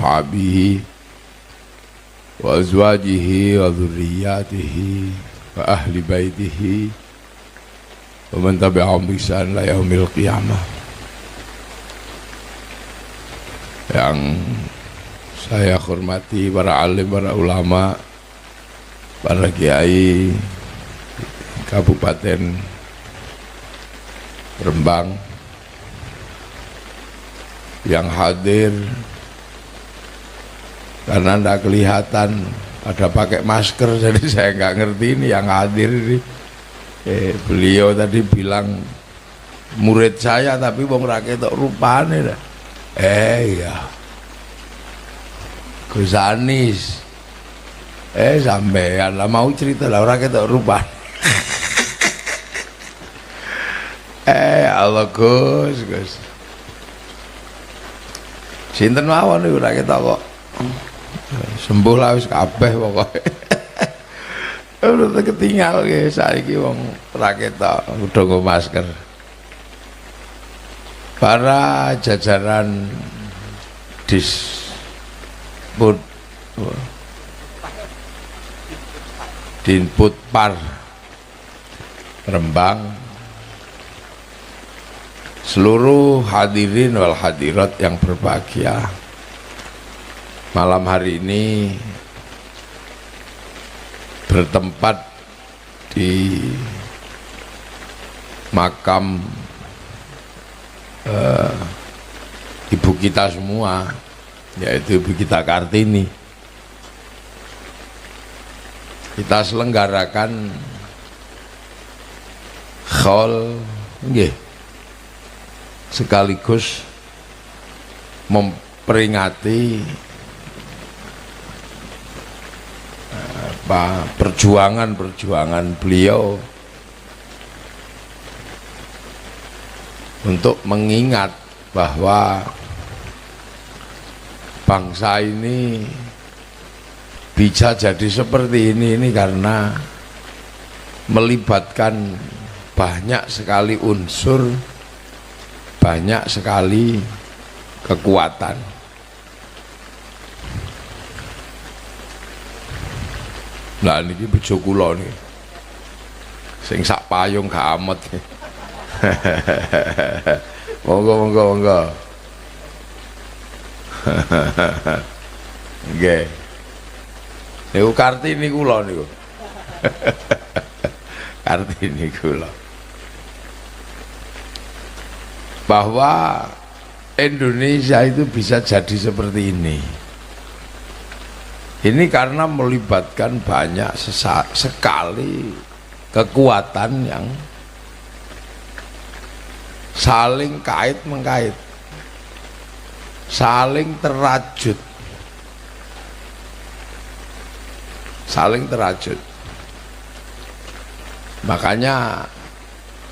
ashabihi wa azwajihi wa dzurriyyatihi wa ahli baitihi wa man tabi'ahum bi ihsan ila yaumil qiyamah. Yang saya hormati para alim, para ulama, para kiai Kabupaten Rembang yang hadir, karena tidak kelihatan pada pakai masker, jadi saya nggak ngerti ini yang hadir ini. Beliau tadi bilang murid saya, tapi wong ra ketok rupane dah. Ya Gus Anis, sampean lah mau cerita lah ora ketok rupane. Allah Gus. Sinten mawon niku ora ketok kok. Sembuh lah wis kabeh pokoke. Udah ketinggal ya saiki wong ora ketok udah nggo masker. Para jajaran Dinputpar Rembang, seluruh hadirin wal hadirat yang berbahagia, malam hari ini bertempat di makam ibu kita semua, yaitu ibu kita Kartini. Kita selenggarakan khaul nggih, sekaligus memperingati perjuangan beliau untuk mengingat bahwa bangsa ini bisa jadi seperti ini karena melibatkan banyak sekali unsur, banyak sekali kekuatan. Lah niki bojo kula niki sing sak payung gak amet. Monggo. Nggih. Niku Kartini kula niku. Kartini kula. Bahwa Indonesia itu bisa jadi seperti ini. Ini karena melibatkan banyak sekali kekuatan yang saling kait-mengkait, saling terajut. Makanya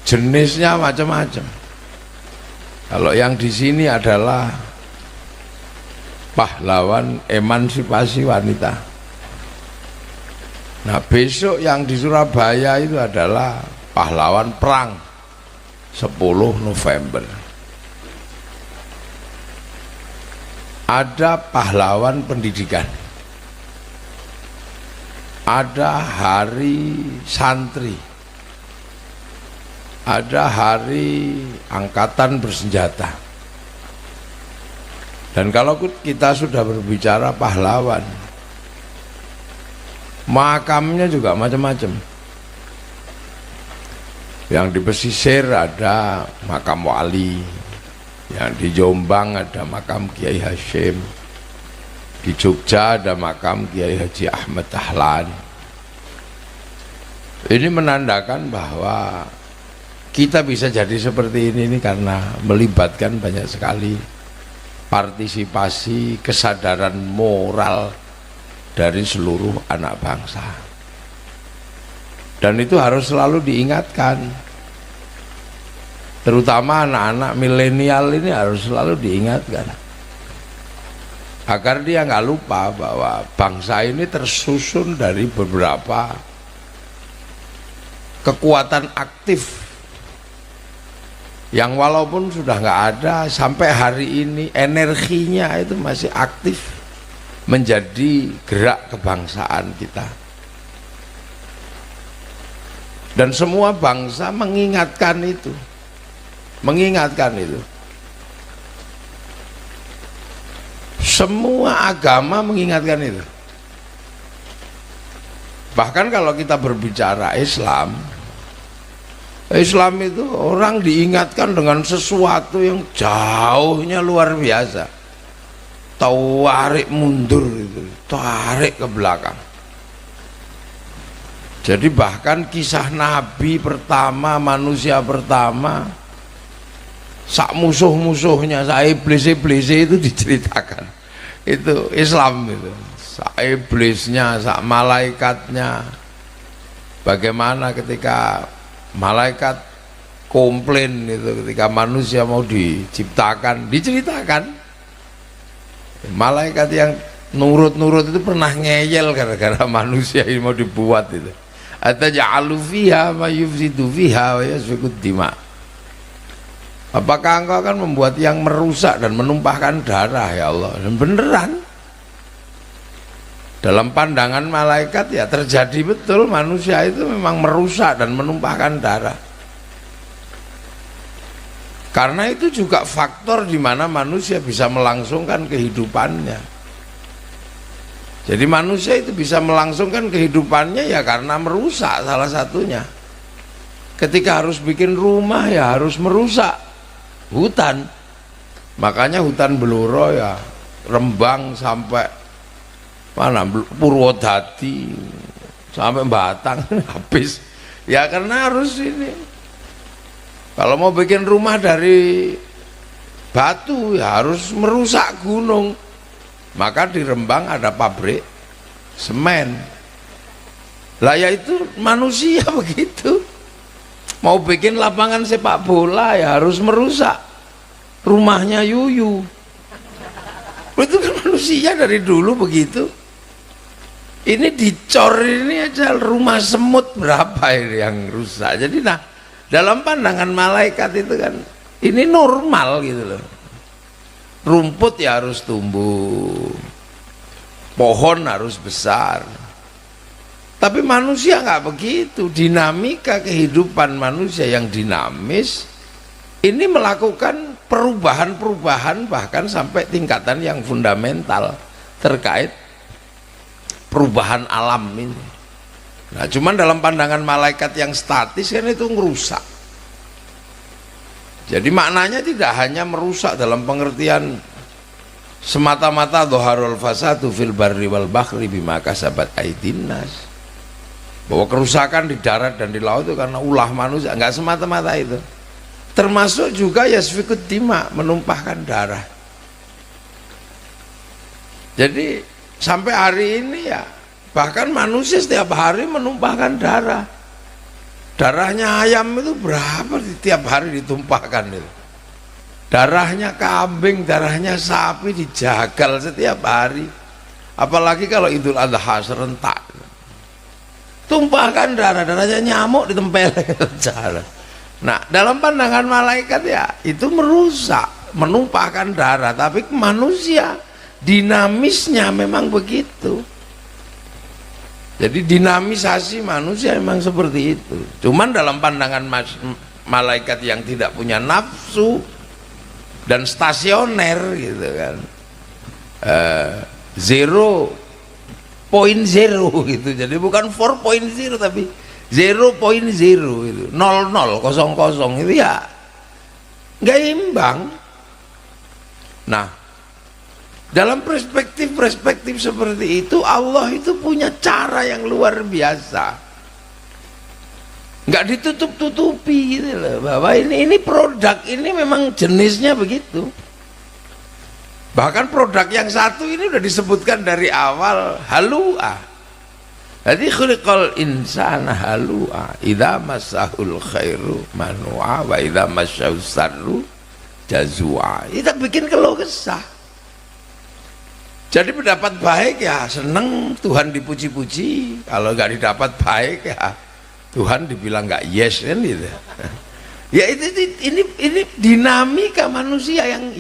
jenisnya macam-macam. Kalau yang di sini adalah pahlawan emansipasi wanita. Nah, besok yang di Surabaya itu adalah pahlawan perang 10 November. Ada pahlawan pendidikan, ada hari santri, ada hari angkatan bersenjata. Dan kalau kita sudah berbicara pahlawan, makamnya juga macam-macam. Yang di pesisir ada makam wali, yang di Jombang ada makam Kiai Hashim, di Jogja ada makam Kiai Haji Ahmad Dahlan. Ini menandakan bahwa kita bisa jadi seperti ini karena melibatkan banyak sekali partisipasi kesadaran moral dari seluruh anak bangsa. Dan itu harus selalu diingatkan, terutama anak-anak milenial ini harus selalu diingatkan agar dia nggak lupa bahwa bangsa ini tersusun dari beberapa kekuatan aktif yang walaupun sudah nggak ada sampai hari ini, energinya itu masih aktif menjadi gerak kebangsaan kita. Dan semua bangsa mengingatkan itu. Semua agama mengingatkan itu. Bahkan kalau kita berbicara Islam itu orang diingatkan dengan sesuatu yang jauhnya luar biasa. Tarik mundur itu, tarik ke belakang. Jadi bahkan kisah Nabi pertama, manusia pertama, sak musuh-musuhnya, sak iblis-iblis itu diceritakan. Itu Islam itu. Sak iblisnya, sak malaikatnya. Bagaimana ketika malaikat komplain itu ketika manusia mau diciptakan, diceritakan. Malaikat yang nurut-nurut itu pernah ngeyel gara-gara manusia ini mau dibuat itu. Ataj'alu fiha ma yufsidu fiha wa yasfikud dima. Apakah engkau akan membuat yang merusak dan menumpahkan darah, ya Allah? Dan beneran dalam pandangan malaikat ya terjadi betul, manusia itu memang merusak dan menumpahkan darah. Karena itu juga faktor di mana manusia bisa melangsungkan kehidupannya. Jadi manusia itu bisa melangsungkan kehidupannya ya karena merusak salah satunya. Ketika harus bikin rumah ya harus merusak hutan. Makanya hutan Blora ya Rembang sampai mana Purwodadi sampai Batang habis. Ya karena harus ini. Kalau mau bikin rumah dari batu ya harus merusak gunung. Maka di Rembang ada pabrik semen. Lah ya itu manusia begitu. Mau bikin lapangan sepak bola ya harus merusak rumahnya Yuyu. Itu kan manusia dari dulu begitu. Ini dicor ini aja rumah semut berapa ini yang rusak. Jadi nah dalam pandangan malaikat itu kan ini normal gitu loh. Rumput ya harus tumbuh, pohon harus besar. Tapi manusia nggak begitu. Dinamika kehidupan manusia yang dinamis ini melakukan perubahan-perubahan bahkan sampai tingkatan yang fundamental terkait perubahan alam ini. Nah, cuman dalam pandangan malaikat yang statis kan itu ngerusak. Jadi maknanya tidak hanya merusak dalam pengertian semata-mata dhaharul fasadu fil barri wal bahri bima kasabat aydin nas. Bahwa kerusakan di darat dan di laut itu karena ulah manusia, enggak semata-mata itu. Termasuk juga yasfikud dima, menumpahkan darah. Jadi sampai hari ini ya bahkan manusia setiap hari menumpahkan darah. Darahnya ayam itu berapa tiap hari ditumpahkan itu. Darahnya kambing, darahnya sapi dijagal setiap hari. Apalagi kalau Idul Adha serentak. Tumpahkan darahnya nyamuk ditempel darah. Nah, dalam pandangan malaikat ya itu merusak, menumpahkan darah, tapi manusia dinamisnya memang begitu. Jadi dinamisasi manusia memang seperti itu. Cuman dalam pandangan malaikat yang tidak punya nafsu dan stasioner gitu kan, 0.0 gitu. Jadi bukan 4.0 tapi 0.0 itu 00 00 itu ya nggak imbang. Nah, dalam perspektif seperti itu Allah itu punya cara yang luar biasa, nggak ditutup-tutupi gitu loh, bahwa ini produk ini memang jenisnya begitu. Bahkan produk yang satu ini udah disebutkan dari awal halu'a. Jadi khuliqal insana halu'a idza massahul khairu manu'a wa idza massahu syarru jazua. Kita bikin keluh kesah. Jadi pendapat baik ya seneng Tuhan dipuji-puji, kalau nggak didapat baik ya Tuhan dibilang nggak yes kan gitu. Ya ini dinamika manusia yang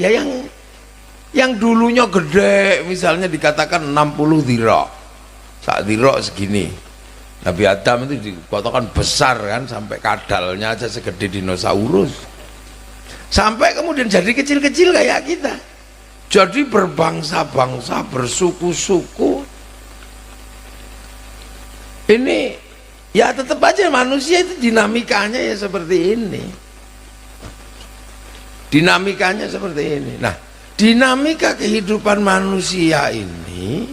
yang dulunya gede, misalnya dikatakan 60 dhira, sak dhira segini. Nabi Adam itu dikatakan besar kan, sampai kadalnya aja segede dinosaurus, sampai kemudian jadi kecil-kecil kayak kita, jadi berbangsa-bangsa, bersuku-suku. Ini ya tetap aja manusia itu dinamikanya ya seperti ini, dinamikanya seperti ini. Nah, dinamika kehidupan manusia ini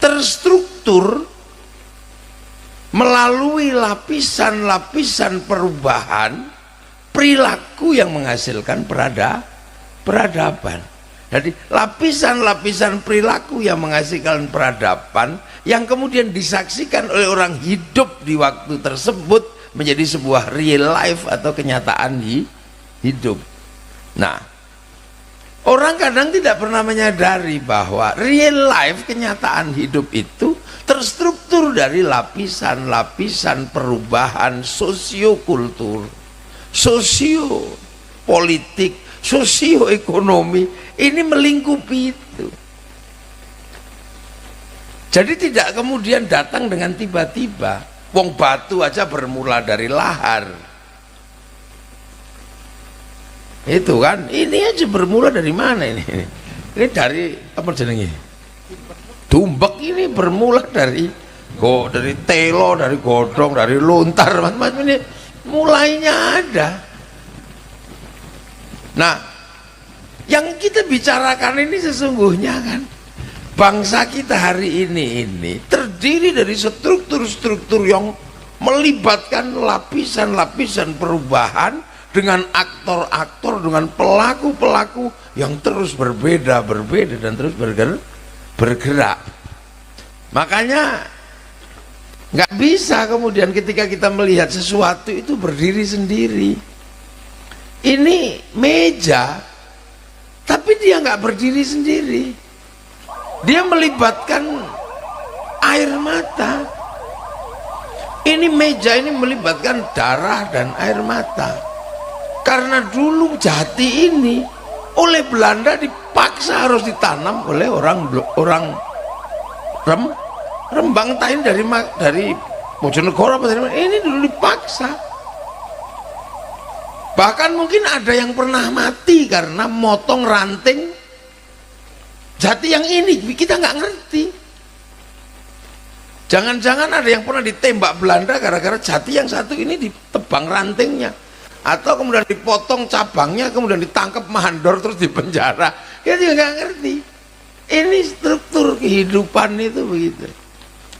terstruktur melalui lapisan-lapisan perubahan perilaku yang menghasilkan peradaban. Jadi lapisan-lapisan perilaku yang menghasilkan peradaban yang kemudian disaksikan oleh orang hidup di waktu tersebut menjadi sebuah real life atau kenyataan hidup. Nah, orang kadang tidak pernah menyadari bahwa real life, kenyataan hidup itu terstruktur dari lapisan-lapisan perubahan sosiokultur, sosiopolitik, sosioekonomi, ini melingkupi itu. Jadi tidak kemudian datang dengan tiba-tiba. Wong batu aja bermula dari lahar. Itu kan, ini aja bermula dari mana ini? Ini dari apa jenenge? Tumbek ini bermula dari telo, dari godong, dari lontar, macam-macam ini mulainya ada. Nah, yang kita bicarakan ini sesungguhnya kan bangsa kita hari ini terdiri dari struktur-struktur yang melibatkan lapisan-lapisan perubahan dengan aktor-aktor, dengan pelaku-pelaku yang terus berbeda dan terus bergerak. Makanya nggak bisa kemudian ketika kita melihat sesuatu itu berdiri sendiri. Ini meja, tapi dia nggak berdiri sendiri. Dia melibatkan air mata. Ini meja ini melibatkan darah dan air mata. Karena dulu jati ini oleh Belanda dipaksa harus ditanam oleh orang Rembang, entah ini dari Bojonegoro apa dari mana, ini dulu dipaksa. Bahkan mungkin ada yang pernah mati karena motong ranting jati yang ini, kita nggak ngerti. Jangan-jangan ada yang pernah ditembak Belanda gara-gara jati yang satu ini ditebang rantingnya, atau kemudian dipotong cabangnya, kemudian ditangkap mandor terus dipenjara. Kita juga nggak ngerti. Ini struktur kehidupan itu begitu.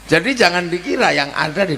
Jadi jangan dikira yang ada di